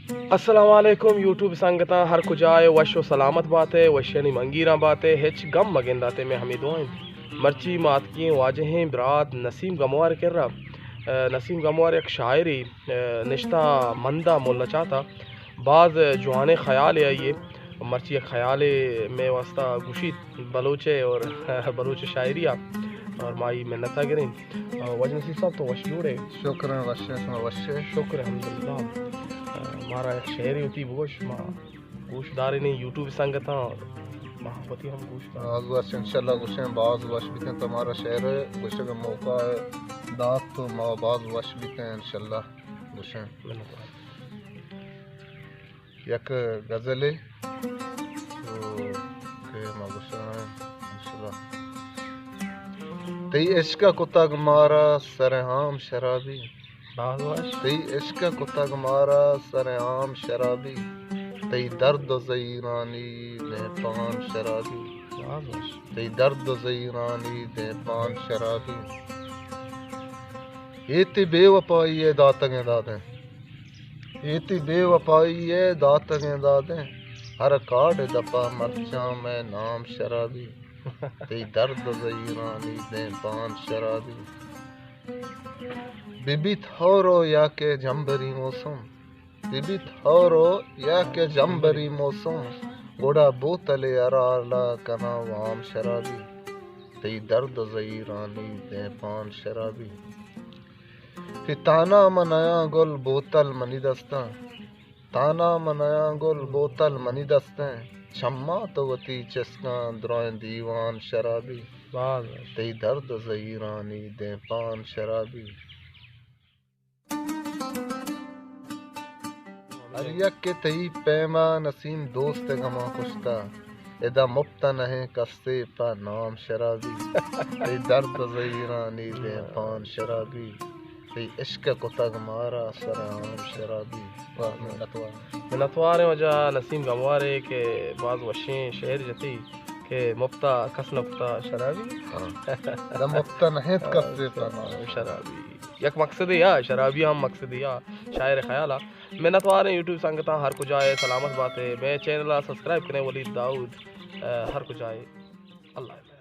السلام علیکم یوٹیوب سنگتاں ہر کجائے وش و سلامت باتے وشنی منگیراں باتے ہچ غم مگنداتے میں ہمیں دعائیں مرچی ماتکیں واجہیں برات نسیم گموار کر رہا نسیم گموار ایک شاعری نشتہ مندہ مولا چاہتا بعض جوانے خیال آئیے مرچی ایک خیال میں واسطہ گوشید بلوچے اور بلوچ شاعریہ اور مائی محنتہ گریں وجہ نصیب صاحب تو وش جوڑے شکر وشے وشے شکر الحمدللہ ہمارا ایک شہری ہوتی گوش ماں گوش دارے نہیں یوٹیوب سنگتاں محبتی ہم گوش بعض وش انشاءاللہ گوشیں بعض وش بھی ہیں تمہارا شہر ہے گوشے کا موقع ہے دات تو ماں بعض وش بھی ہیں انشاءاللہ گوشیں یک غزل ہے تو کہ ماں گوشیں انشاءاللہ تی عشق کتا گمارا سرہام شرابی تی عشق کتا گمارا سرہام شرابی تی درد و زیرانی دے پان شرابی تی درد و زیرانی دے پان شرابی ایتی بے وفائی داتگیں دادیں ایتی بے وفائی داتگیں دادیں ہر کاٹ دپا مرچاں میں نام شرابی تی درد و زیرانی دے پان شرابی بی بی تھورو یا کہ جمبری موسم بی بی تھورو یا کہ جمبری موسم گوڑا بوتل ارالا کنا وام شرابی تی درد و زیرانی دے پان شرابی فی تانا منایا گل بوتل منی دستاں تانا منایا گل بوتل منی دستیں چھما تو وتی چسکاں درائیں دیوان شرابی تی درد و زیرانی دے پان شرابی ہر یک کے تئی پیما نسیم دوست گما کشتا ادا مبتا نہیں کستے پا نام شرابی تی درد و زیرانی دے پان شرابی تی عشق کتا گمارا سرام شرابی منتواریں وجہ نسیم گموارے کہ بعض وشیں شہر جتی کہ مفتا کس نفتا شرابی ادا مبتا نہیں کستے پا نام شرابی یک مقصد یا شرابی ہم مقصد یا شاعر خیالہ محنتوار یوٹیوب سنگتاں ہر کجائے سلامت باتیں میں چینل سبسکرائب کریں ولید داؤد ہر کجائے اللہ